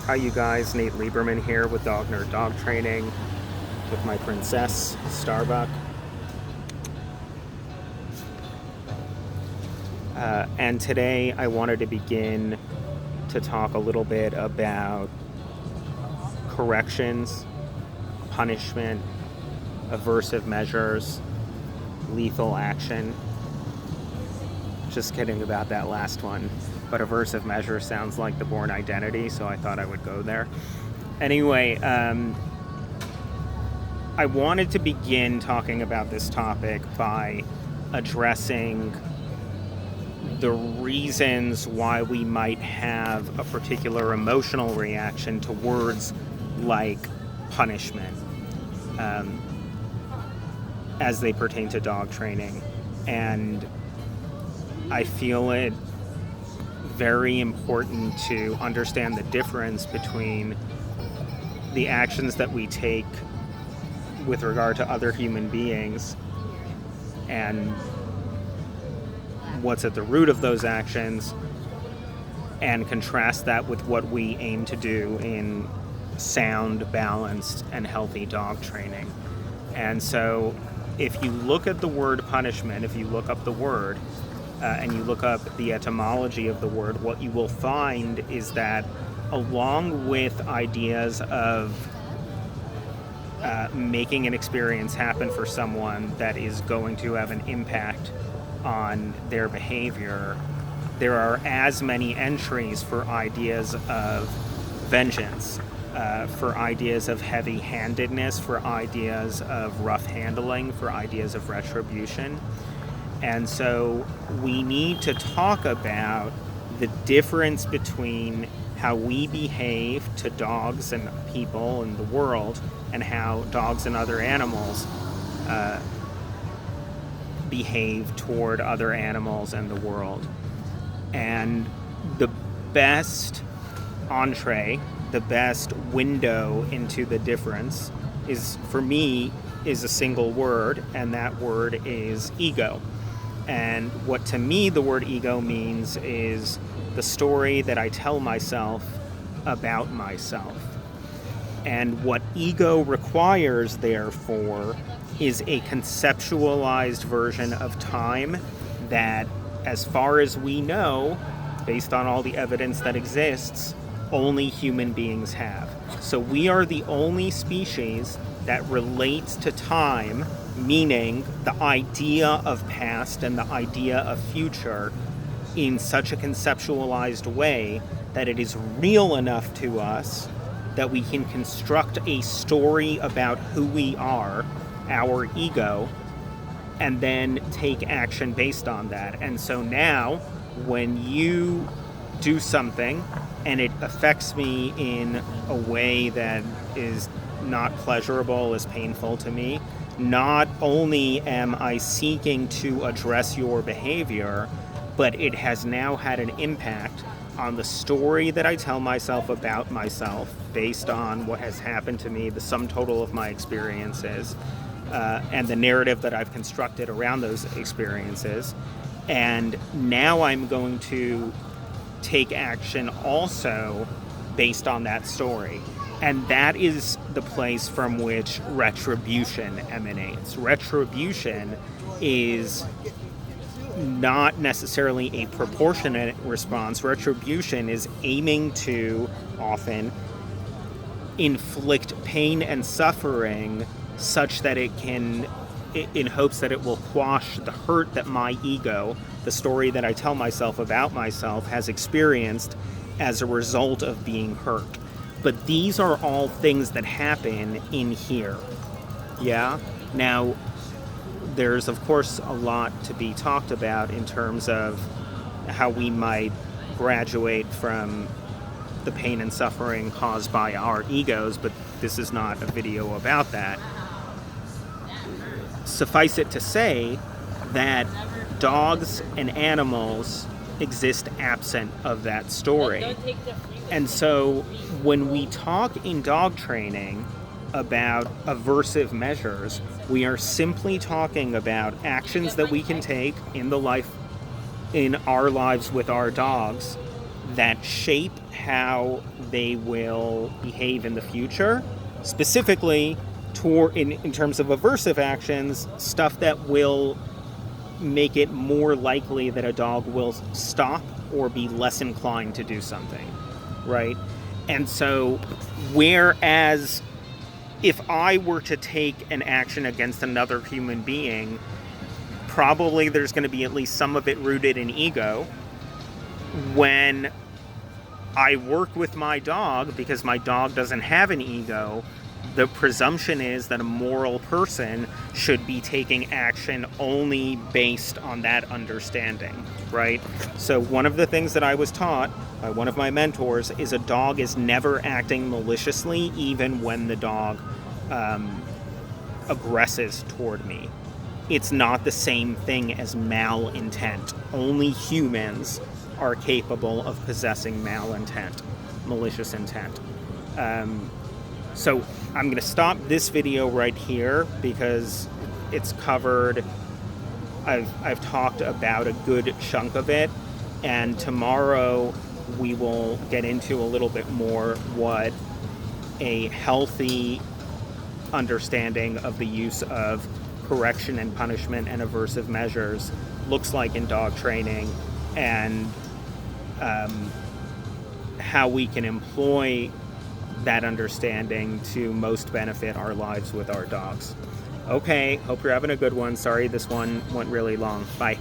Hi you guys, Nate Lieberman here with Dog Nerd Dog Training with my princess, Starbuck. And today I wanted to begin to talk a little bit about corrections, punishment, aversive measures, lethal action. Just kidding about that last one. But aversive measure sounds like the Bourne Identity, so I thought I would go there. Anyway, I wanted to begin talking about this topic by addressing the reasons why we might have a particular emotional reaction to words like punishment as they pertain to dog training. And I feel it very important to understand the difference between the actions that we take with regard to other human beings and what's at the root of those actions, and contrast that with what we aim to do in sound, balanced, and healthy dog training. And so if you look at the word punishment, if you look up the word, and you look up the etymology of the word, what you will find is that along with ideas of making an experience happen for someone that is going to have an impact on their behavior, there are as many entries for ideas of vengeance, for ideas of heavy-handedness, for ideas of rough handling, for ideas of retribution. And so we need to talk about the difference between how we behave to dogs and people in the world and how dogs and other animals behave toward other animals and the world. And the best entree, the best window into the difference is, for me, is a single word, and that word is ego. And what to me the word ego means is the story that I tell myself about myself. And what ego requires, therefore, is a conceptualized version of time that, as far as we know, based on all the evidence that exists, only human beings have. So we are the only species that relates to time, meaning the idea of past and the idea of future, in such a conceptualized way that it is real enough to us that we can construct a story about who we are, our ego, and then take action based on that. And so now, when you do something and it affects me in a way that is not pleasurable, is painful to me, not only am I seeking to address your behavior, but it has now had an impact on the story that I tell myself about myself based on what has happened to me, the sum total of my experiences, and the narrative that I've constructed around those experiences. And now I'm going to take action also based on that story. And that is the place from which retribution emanates. Retribution is not necessarily a proportionate response. Retribution is aiming to often inflict pain and suffering such that it can, in hopes that it will quash the hurt that my ego, the story that I tell myself about myself, has experienced as a result of being hurt. But these are all things that happen in here. Yeah? Now, there's, of course, a lot to be talked about in terms of how we might graduate from the pain and suffering caused by our egos, but this is not a video about that. Suffice it to say that dogs and animals exist absent of that story. And so when we talk in dog training about aversive measures, we are simply talking about actions that we can take in our lives with our dogs that shape how they will behave in the future, specifically in terms of aversive actions, stuff that will make it more likely that a dog will stop or be less inclined to do something, right? And so, whereas if I were to take an action against another human being, probably there's going to be at least some of it rooted in ego. When I work with my dog, because my dog doesn't have an ego, the presumption is that a moral person should be taking action only based on that understanding, right? So one of the things that I was taught by one of my mentors is a dog is never acting maliciously, even when the dog aggresses toward me. It's not the same thing as malintent. Only humans are capable of possessing malintent, malicious intent. So I'm going to stop this video right here because it's covered. I've talked about a good chunk of it, and tomorrow we will get into a little bit more what a healthy understanding of the use of correction and punishment and aversive measures looks like in dog training, and how we can employ that understanding to most benefit our lives with our dogs. Okay, hope you're having a good one. Sorry this one went really long. Bye.